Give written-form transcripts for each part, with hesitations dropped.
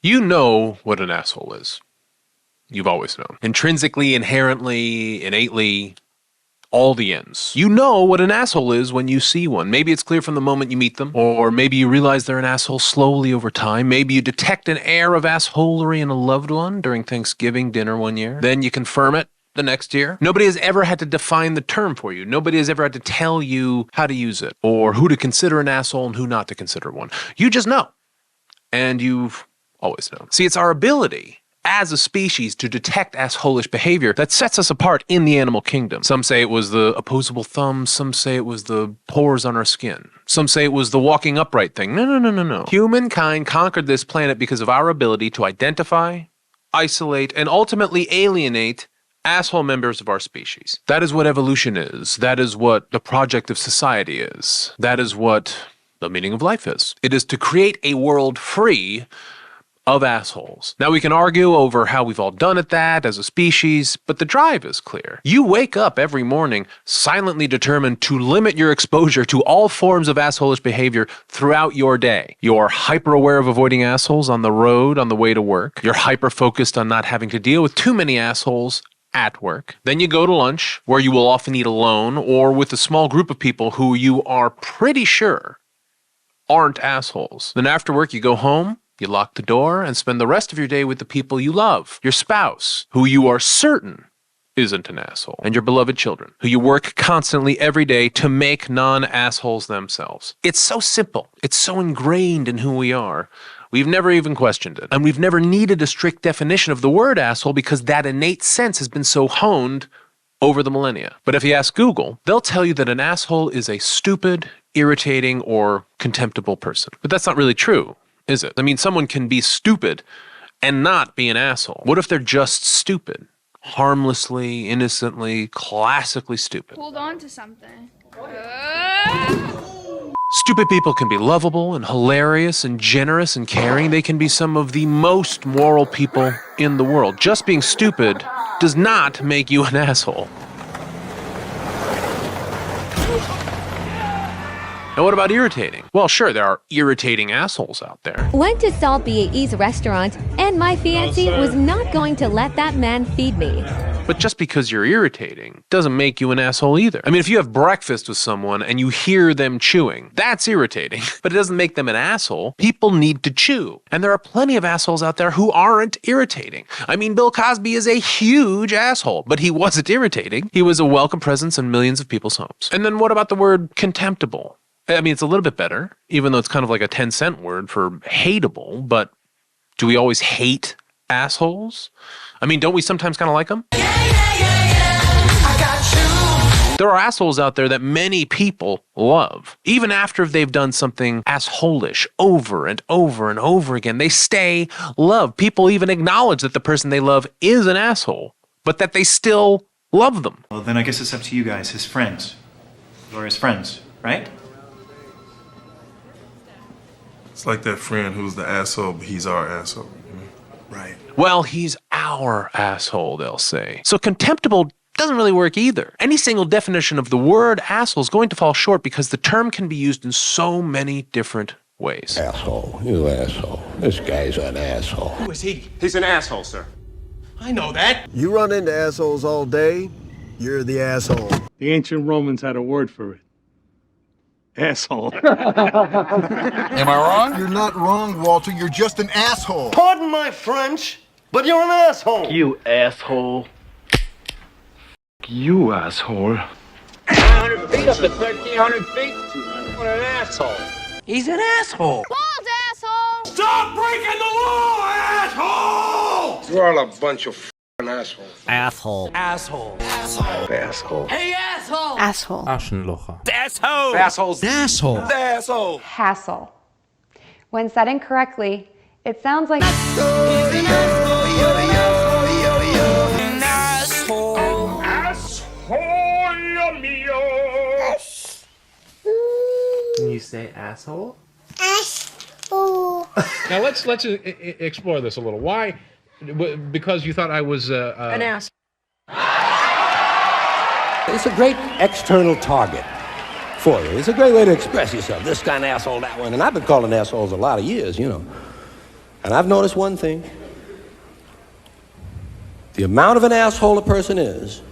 You know what an asshole is. You've always known. Intrinsically, inherently, innately, all the ends. You know what an asshole is when you see one. Maybe it's clear from the moment you meet them, or maybe you realize they're an asshole slowly over time. Maybe you detect an air of assholery in a loved one during Thanksgiving dinner one year. Then you confirm it the next year. Nobody has ever had to define the term for you. Nobody has ever had to tell you how to use it, or who to consider an asshole and who not to consider one. You just know. And you've always known. See, it's our ability as a species to detect assholish behavior that sets us apart in the animal kingdom. Some say it was the opposable thumb. Some say it was the pores on our skin. Some say it was the walking upright thing. No. Humankind conquered this planet because of our ability to identify, isolate, and ultimately alienate asshole members of our species. That is what evolution is. That is what the project of society is. That is what the meaning of life is. It is to create a world free of assholes. Now we can argue over how we've all done at that as a species, but the drive is clear. You wake up every morning silently determined to limit your exposure to all forms of assholish behavior throughout your day. You're hyper aware of avoiding assholes on the road, on the way to work. You're hyper focused on not having to deal with too many assholes at work. Then you go to lunch, where you will often eat alone or with a small group of people who you are pretty sure aren't assholes. Then after work, you go home, you lock the door, and spend the rest of your day with the people you love, your spouse, who you are certain isn't an asshole, and your beloved children, who you work constantly every day to make non-assholes themselves. It's so simple. It's so ingrained in who we are. We've never even questioned it. And we've never needed a strict definition of the word asshole because that innate sense has been so honed over the millennia. But if you ask Google, they'll tell you that an asshole is a stupid, irritating, or contemptible person. But that's not really true, is it? I mean, someone can be stupid and not be an asshole. What if they're just stupid? Harmlessly, innocently, classically stupid. Hold on to something. Stupid people can be lovable and hilarious and generous and caring. They can be some of the most moral people in the world. Just being stupid does not make you an asshole. Now what about irritating? Well, sure, there are irritating assholes out there. Went to Saul B.A.E.'s restaurant, and my fiancé was not going to let that man feed me. But just because you're irritating doesn't make you an asshole either. I mean, if you have breakfast with someone and you hear them chewing, that's irritating, but it doesn't make them an asshole. People need to chew. And there are plenty of assholes out there who aren't irritating. I mean, Bill Cosby is a huge asshole, but he wasn't irritating. He was a welcome presence in millions of people's homes. And then what about the word contemptible? I mean, it's a little bit better, even though it's kind of like a 10-cent word for hateable, but do we always hate assholes? I mean, don't we sometimes kind of like them? I got you. There are assholes out there that many people love. Even after they've done something assholish over and over and over again, they stay loved. People even acknowledge that the person they love is an asshole, but that they still love them. Well, then I guess it's up to you guys, his friends. Or his friends, right? It's like that friend who's the asshole, but he's our asshole. Right. Well, he's our asshole, they'll say. So contemptible doesn't really work either. Any single definition of the word asshole is going to fall short because the term can be used in so many different ways. Asshole, you asshole. This guy's an asshole. Who is he? He's an asshole, sir. I know that. You run into assholes all day, you're the asshole. The ancient Romans had a word for it. Asshole. Am I wrong? You're not wrong, Walter. You're just an asshole. Pardon my French, but you're an asshole. You asshole. You asshole. 100 feet up to 1,300 feet. What an asshole. He's an asshole. Balls, asshole! Stop breaking the law, asshole! You're all a bunch of f***ing assholes. Asshole. Asshole. Asshole. Asshole. Hey, asshole! Asshole. Aschenlocher. Asshole! Assholes! Asshole. Asshole! Hassle. When said incorrectly, it sounds like Can you say asshole? Asshole. Now let's explore this a little. Why? Because you thought I was an ass. It's a great external target for you. It's a great way to express yourself. This kind of asshole, that one. And I've been calling assholes a lot of years, you know. And I've noticed one thing. The amount of an asshole a person is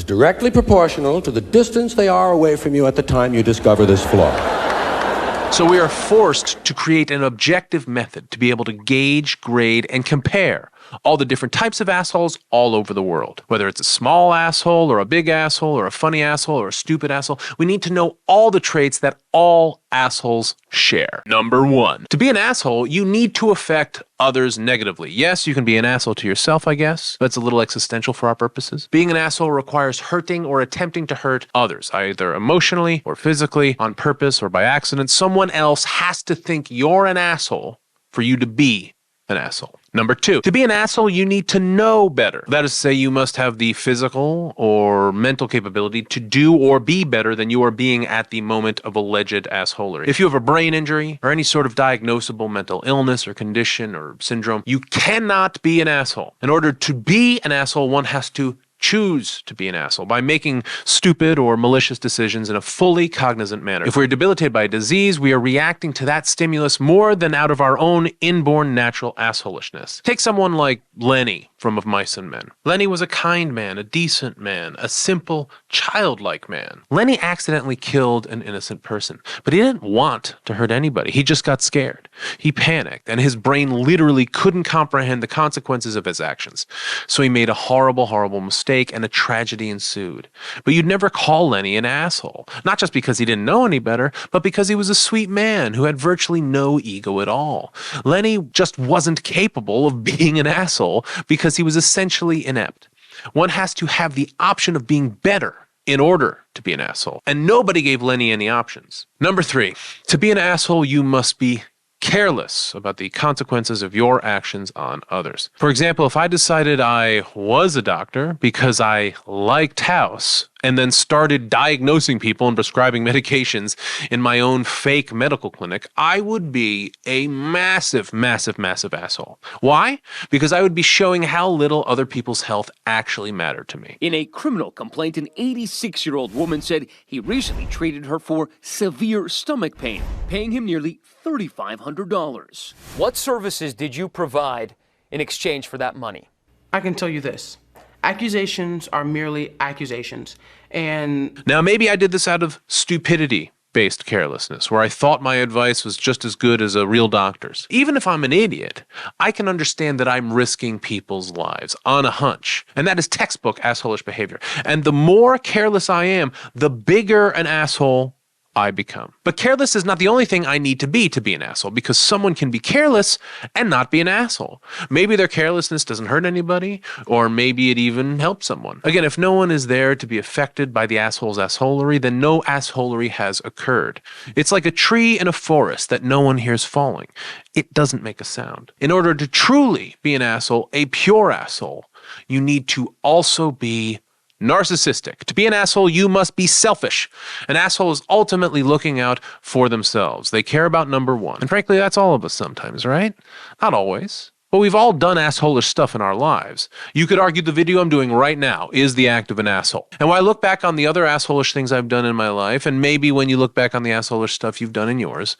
directly proportional to the distance they are away from you at the time you discover this flaw. So we are forced to create an objective method to be able to gauge, grade, and compare all the different types of assholes all over the world. Whether it's a small asshole or a big asshole or a funny asshole or a stupid asshole, we need to know all the traits that all assholes share. Number 1, to be an asshole, you need to affect others negatively. Yes, you can be an asshole to yourself, I guess. That's a little existential for our purposes. Being an asshole requires hurting or attempting to hurt others, either emotionally or physically, on purpose or by accident. Someone else has to think you're an asshole for you to be an asshole. Number 2, to be an asshole, you need to know better. That is to say, you must have the physical or mental capability to do or be better than you are being at the moment of alleged assholery. If you have a brain injury or any sort of diagnosable mental illness or condition or syndrome, you cannot be an asshole. In order to be an asshole, one has to choose to be an asshole by making stupid or malicious decisions in a fully cognizant manner. If we're debilitated by a disease, we are reacting to that stimulus more than out of our own inborn natural assholishness. Take someone like Lenny from Of Mice and Men. Lenny was a kind man, a decent man, a simple, childlike man. Lenny accidentally killed an innocent person, but he didn't want to hurt anybody. He just got scared. He panicked, and his brain literally couldn't comprehend the consequences of his actions. So he made a horrible, horrible mistake, and a tragedy ensued. But you'd never call Lenny an asshole, not just because he didn't know any better, but because he was a sweet man who had virtually no ego at all. Lenny just wasn't capable of being an asshole because he was essentially inept. One has to have the option of being better in order to be an asshole, and nobody gave Lenny any options. Number 3, to be an asshole, you must be careless about the consequences of your actions on others. For example, if I decided I was a doctor because I liked house and then started diagnosing people and prescribing medications in my own fake medical clinic, I would be a massive, massive, massive asshole. Why? Because I would be showing how little other people's health actually mattered to me. In a criminal complaint, an 86-year-old woman said he recently treated her for severe stomach pain, paying him nearly $3,500. What services did you provide in exchange for that money? I can tell you this. Accusations are merely accusations, and... Now, maybe I did this out of stupidity-based carelessness, where I thought my advice was just as good as a real doctor's. Even if I'm an idiot, I can understand that I'm risking people's lives on a hunch, and that is textbook assholish behavior. And the more careless I am, the bigger an asshole I become. But careless is not the only thing I need to be an asshole, because someone can be careless and not be an asshole. Maybe their carelessness doesn't hurt anybody, or maybe it even helps someone. Again, if no one is there to be affected by the asshole's assholery, then no assholery has occurred. It's like a tree in a forest that no one hears falling. It doesn't make a sound. In order to truly be an asshole, a pure asshole, you need to also be narcissistic. To be an asshole, you must be selfish. An asshole is ultimately looking out for themselves. They care about number 1. And frankly, that's all of us sometimes, right? Not always. But we've all done assholish stuff in our lives. You could argue the video I'm doing right now is the act of an asshole. And when I look back on the other assholish things I've done in my life, and maybe when you look back on the assholish stuff you've done in yours,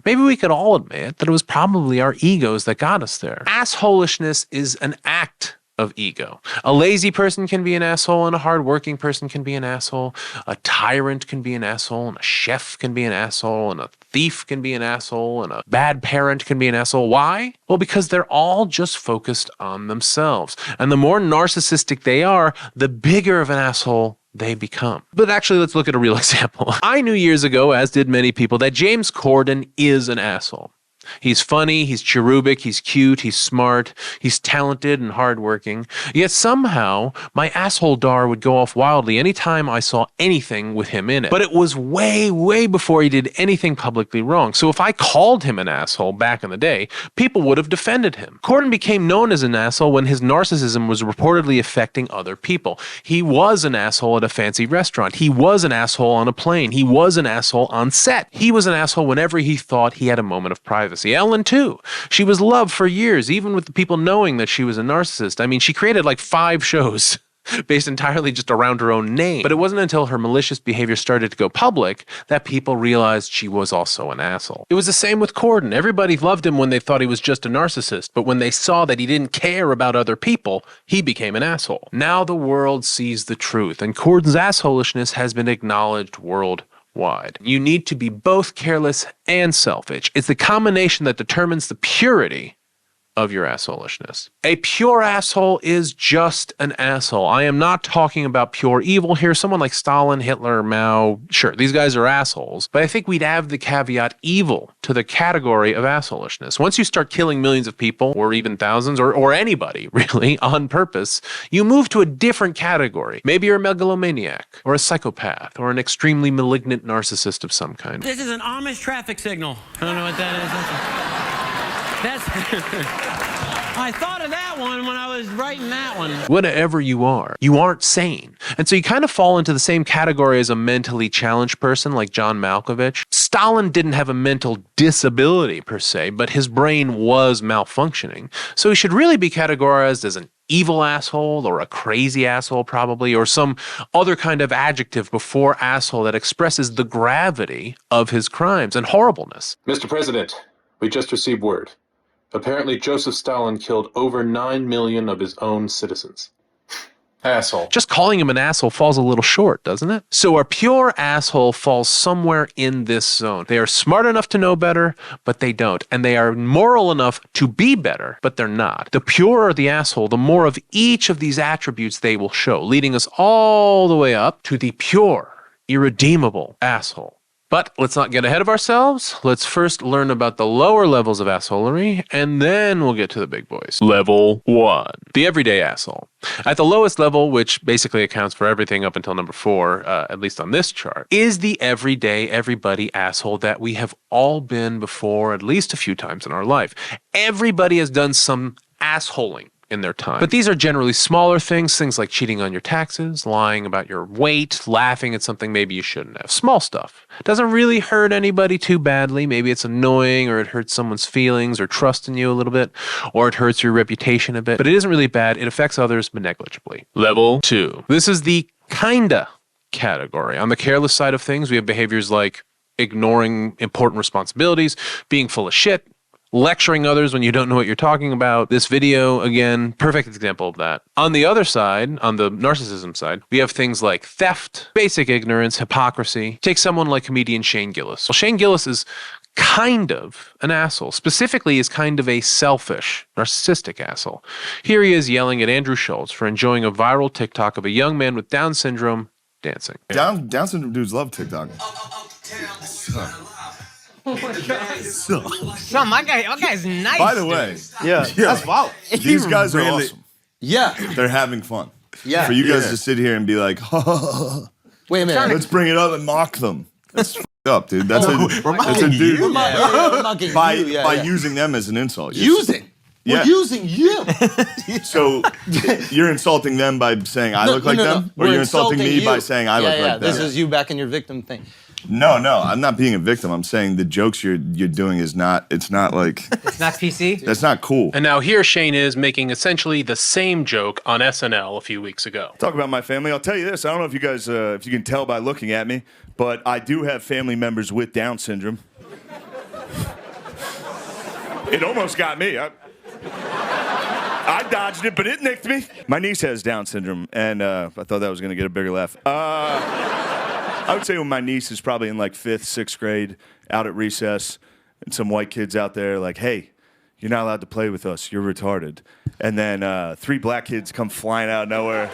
maybe we could all admit that it was probably our egos that got us there. Assholishness is an act of ego. A lazy person can be an asshole, and a hardworking person can be an asshole. A tyrant can be an asshole, and a chef can be an asshole, and a thief can be an asshole, and a bad parent can be an asshole. Why? Well, because they're all just focused on themselves. And the more narcissistic they are, the bigger of an asshole they become. But actually, let's look at a real example. I knew years ago, as did many people, that James Corden is an asshole. He's funny, he's cherubic, he's cute, he's smart, he's talented and hardworking. Yet somehow, my asshole dar would go off wildly anytime I saw anything with him in it. But it was way, way before he did anything publicly wrong. So if I called him an asshole back in the day, people would have defended him. Corden became known as an asshole when his narcissism was reportedly affecting other people. He was an asshole at a fancy restaurant. He was an asshole on a plane. He was an asshole on set. He was an asshole whenever he thought he had a moment of privacy. Ellen, too. She was loved for years, even with the people knowing that she was a narcissist. I mean, she created like 5 shows based entirely just around her own name. But it wasn't until her malicious behavior started to go public that people realized she was also an asshole. It was the same with Corden. Everybody loved him when they thought he was just a narcissist, but when they saw that he didn't care about other people, he became an asshole. Now the world sees the truth, and Corden's assholishness has been acknowledged worldwide. You need to be both careless and selfish. It's the combination that determines the purity of your assholishness. A pure asshole is just an asshole. I am not talking about pure evil here. Someone like Stalin, Hitler, Mao, sure, these guys are assholes, but I think we'd add the caveat evil to the category of assholishness. Once you start killing millions of people, or even thousands, or anybody, really, on purpose, you move to a different category. Maybe you're a megalomaniac, or a psychopath, or an extremely malignant narcissist of some kind. This is an Amish traffic signal. I don't know what that is. I thought of that one when I was writing that one. Whatever you aren't sane. And so you kind of fall into the same category as a mentally challenged person like John Malkovich. Stalin didn't have a mental disability per se, but his brain was malfunctioning. So he should really be categorized as an evil asshole or a crazy asshole probably, or some other kind of adjective before asshole that expresses the gravity of his crimes and horribleness. Mr. President, we just received word. Apparently, Joseph Stalin killed over 9 million of his own citizens. Asshole. Just calling him an asshole falls a little short, doesn't it? So a pure asshole falls somewhere in this zone. They are smart enough to know better, but they don't. And they are moral enough to be better, but they're not. The purer the asshole, the more of each of these attributes they will show, leading us all the way up to the pure, irredeemable asshole. But let's not get ahead of ourselves. Let's first learn about the lower levels of assholery, and then we'll get to the big boys. Level 1. The everyday asshole. At the lowest level, which basically accounts for everything up until number 4, at least on this chart, is the everyday, everybody asshole that we have all been before at least a few times in our life. Everybody has done some assholing in their time. But these are generally smaller things like cheating on your taxes, lying about your weight, laughing at something maybe you shouldn't have. Small stuff. Doesn't really hurt anybody too badly. Maybe it's annoying, or it hurts someone's feelings or trust in you a little bit, or it hurts your reputation a bit. But it isn't really bad. It affects others but negligibly. Level 2. This is the kinda category. On the careless side of things, we have behaviors like ignoring important responsibilities, being full of shit, lecturing others when you don't know what you're talking about. This video, again, perfect example of that. On the other side, on the narcissism side, we have things like theft, basic ignorance, hypocrisy. Take someone like comedian Shane Gillis. Well, Shane Gillis is kind of an asshole. Specifically, is kind of a selfish, narcissistic asshole. Here he is yelling at Andrew Schultz for enjoying a viral TikTok of a young man with Down syndrome dancing. Down syndrome dudes love TikTok. Oh my God. So my guy's nice. By the way, that's wild. These guys are awesome. Yeah. They're having fun. Yeah. For you guys to sit here and be like, wait a minute. Let's bring it up and mock them. That's up, dude. That's a dude. We're mocking by using them as an insult. We're using you. So you're insulting them by saying I look like them? Or you're insulting me by saying I look like them? This is you back in your victim thing. No, I'm not being a victim. I'm saying the jokes you're doing is not, it's not like... It's not PC? That's not cool. And now here Shane is making essentially the same joke on SNL a few weeks ago. Talk about my family. I'll tell you this. I don't know if you guys, if you can tell by looking at me, but I do have family members with Down syndrome. It almost got me. I dodged it, but it nicked me. My niece has Down syndrome, and I thought that was going to get a bigger laugh. I would say when my niece is probably in like 5th, 6th grade, out at recess, and some white kids out there like, hey, you're not allowed to play with us, you're retarded. And then 3 black kids come flying out of nowhere,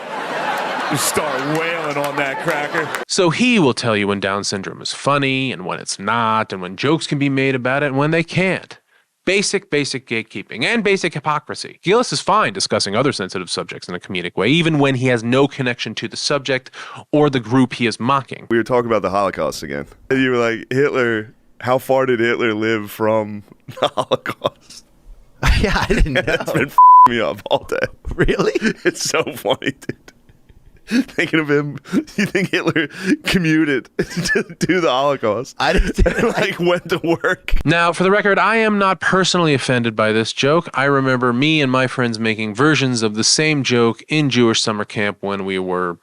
just start wailing on that cracker. So he will tell you when Down syndrome is funny, and when it's not, and when jokes can be made about it, and when they can't. Basic gatekeeping and basic hypocrisy. Gillis is fine discussing other sensitive subjects in a comedic way, even when he has no connection to the subject or the group he is mocking. We were talking about the Holocaust again. And you were like, Hitler, how far did Hitler live from the Holocaust? Yeah, I didn't know. That's been me up all day. Really? It's so funny, dude. thinking of him. You think Hitler commuted to the Holocaust? I didn't like went to work. Now, for the record, I am not personally offended by this joke. I remember me and my friends making versions of the same joke in Jewish summer camp when we were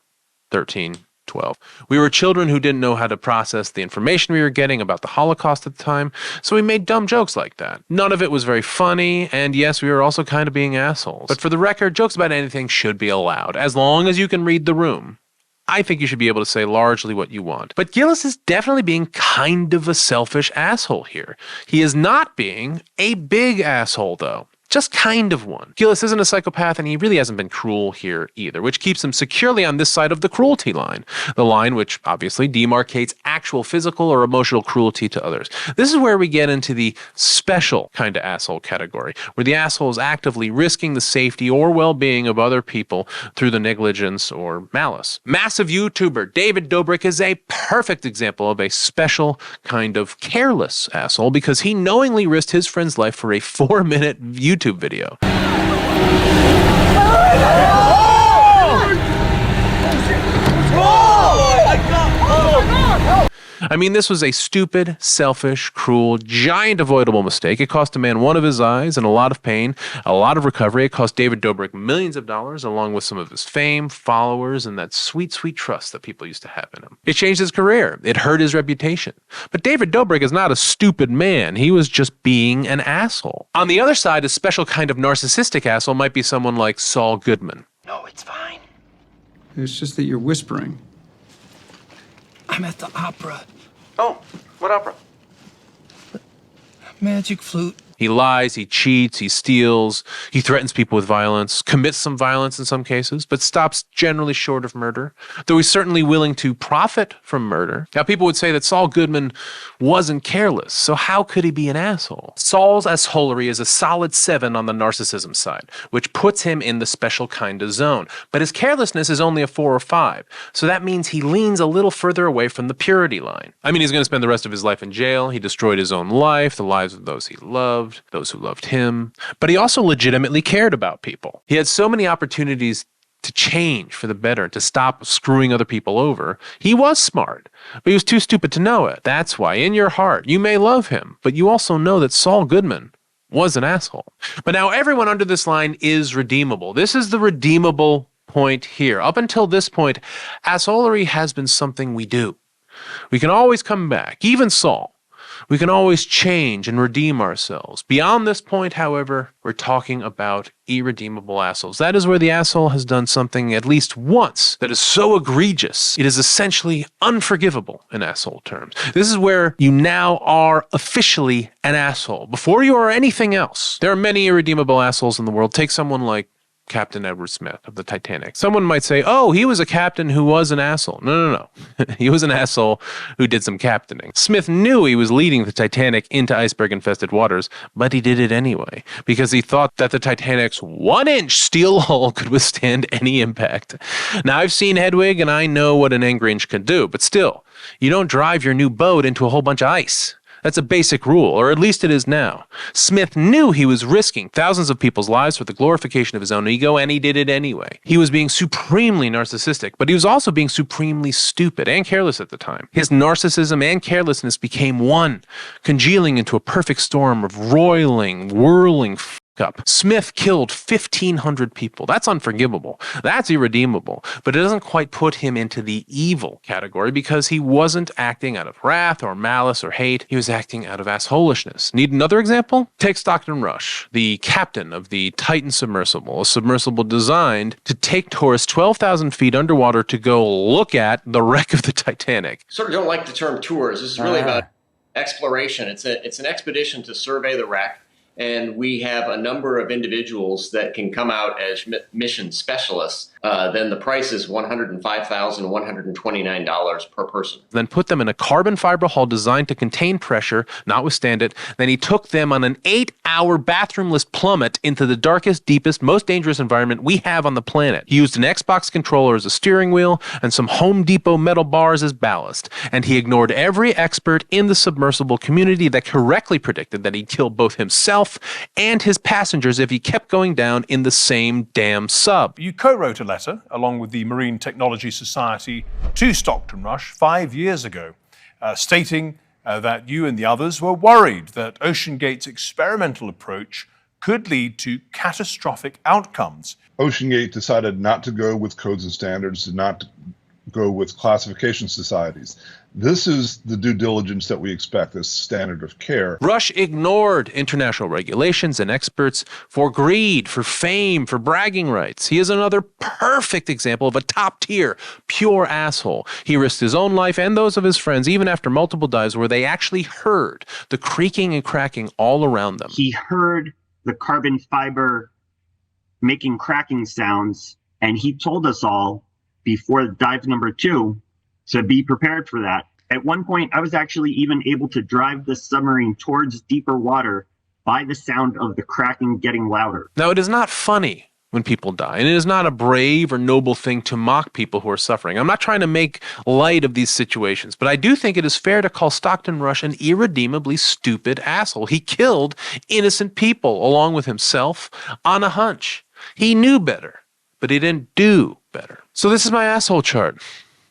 13, 12. We were children who didn't know how to process the information we were getting about the Holocaust at the time, so we made dumb jokes like that. None of it was very funny, and yes, we were also kind of being assholes. But for the record, jokes about anything should be allowed, as long as you can read the room. I think you should be able to say largely what you want. But Gillis is definitely being kind of a selfish asshole here. He is not being a big asshole, though. Just kind of one. Gillis isn't a psychopath, and he really hasn't been cruel here either, which keeps him securely on this side of the cruelty line. The line which obviously demarcates actual physical or emotional cruelty to others. This is where we get into the special kind of asshole category, where the asshole is actively risking the safety or well-being of other people through the negligence or malice. Massive YouTuber David Dobrik is a perfect example of a special kind of careless asshole because he knowingly risked his friend's life for a 4-minute YouTube video. I mean, this was a stupid, selfish, cruel, giant avoidable mistake. It cost a man one of his eyes and a lot of pain, a lot of recovery. It cost David Dobrik millions of dollars, along with some of his fame, followers, and that sweet, sweet trust that people used to have in him. It changed his career. It hurt his reputation. But David Dobrik is not a stupid man. He was just being an asshole. On the other side, a special kind of narcissistic asshole might be someone like Saul Goodman. No, it's fine. It's just that you're whispering. I'm at the opera. Oh, what opera? Magic flute. He lies, he cheats, he steals, he threatens people with violence, commits some violence in some cases, but stops generally short of murder, though he's certainly willing to profit from murder. Now, people would say that Saul Goodman wasn't careless, so how could he be an asshole? Saul's assholery is a solid 7 on the narcissism side, which puts him in the special kind of zone, but his carelessness is only a 4 or 5, so that means he leans a little further away from the purity line. I mean, he's going to spend the rest of his life in jail, he destroyed his own life, the lives of those he loved, those who loved him, but he also legitimately cared about people. He had so many opportunities to change for the better, to stop screwing other people over. He was smart, but he was too stupid to know it. That's why, in your heart, you may love him, but you also know that Saul Goodman was an asshole. But now everyone under this line is redeemable. This is the redeemable point here. Up until this point, assholery has been something we do. We can always come back, even Saul. We can always change and redeem ourselves. Beyond this point, however, we're talking about irredeemable assholes. That is where the asshole has done something at least once that is so egregious, it is essentially unforgivable in asshole terms. This is where you now are officially an asshole, before you are anything else. There are many irredeemable assholes in the world. Take someone like Captain Edward Smith of the Titanic. Someone might say, oh, he was a captain who was an asshole. No. He was an asshole who did some captaining. Smith knew he was leading the Titanic into iceberg-infested waters, but he did it anyway, because he thought that the Titanic's 1-inch steel hull could withstand any impact. Now, I've seen Hedwig, and I know what an angry inch can do, but still, you don't drive your new boat into a whole bunch of ice. That's a basic rule, or at least it is now. Smith knew he was risking thousands of people's lives for the glorification of his own ego, and he did it anyway. He was being supremely narcissistic, but he was also being supremely stupid and careless at the time. His narcissism and carelessness became one, congealing into a perfect storm of roiling, whirling up. Smith killed 1,500 people. That's unforgivable. That's irredeemable. But it doesn't quite put him into the evil category because he wasn't acting out of wrath or malice or hate. He was acting out of assholishness. Need another example? Take Stockton Rush, the captain of the Titan submersible, a submersible designed to take tourists 12,000 feet underwater to go look at the wreck of the Titanic. Sort of don't like the term tours. This is really about exploration. It's an expedition to survey the wreck. And we have a number of individuals that can come out as mission specialists. Then the price is $105,129 per person. Then put them in a carbon fiber hull designed to contain pressure, not withstand it. Then he took them on an 8-hour bathroomless plummet into the darkest, deepest, most dangerous environment we have on the planet. He used an Xbox controller as a steering wheel and some Home Depot metal bars as ballast. And he ignored every expert in the submersible community that correctly predicted that he'd kill both himself himself and his passengers if he kept going down in the same damn sub. You co-wrote a letter, along with the Marine Technology Society, to Stockton Rush 5 years ago, stating that you and the others were worried that OceanGate's experimental approach could lead to catastrophic outcomes. OceanGate decided not to go with codes and standards, did not go with classification societies. This is the due diligence that we expect, this standard of care. Rush ignored international regulations and experts for greed, for fame, for bragging rights. He is another perfect example of a top-tier, pure asshole. He risked his own life and those of his friends, even after multiple dives where they actually heard the creaking and cracking all around them. He heard the carbon fiber making cracking sounds, and he told us all before dive number 2 to be prepared for that. At one point, I was actually even able to drive the submarine towards deeper water by the sound of the cracking getting louder. Now, it is not funny when people die, and it is not a brave or noble thing to mock people who are suffering. I'm not trying to make light of these situations, but I do think it is fair to call Stockton Rush an irredeemably stupid asshole. He killed innocent people along with himself on a hunch. He knew better, but he didn't do better. So this is my asshole chart.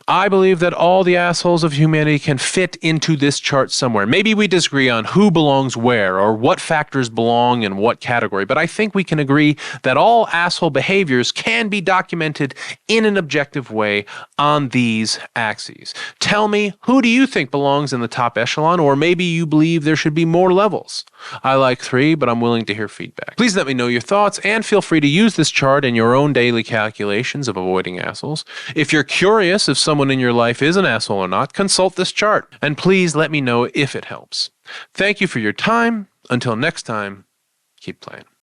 I believe that all the assholes of humanity can fit into this chart somewhere. Maybe we disagree on who belongs where or what factors belong in what category, but I think we can agree that all asshole behaviors can be documented in an objective way on these axes. Tell me, who do you think belongs in the top echelon, or maybe you believe there should be more levels? I like 3, but I'm willing to hear feedback. Please let me know your thoughts, and feel free to use this chart in your own daily calculations of avoiding assholes. If you're curious if someone in your life is an asshole or not, consult this chart, and please let me know if it helps. Thank you for your time. Until next time, keep playing.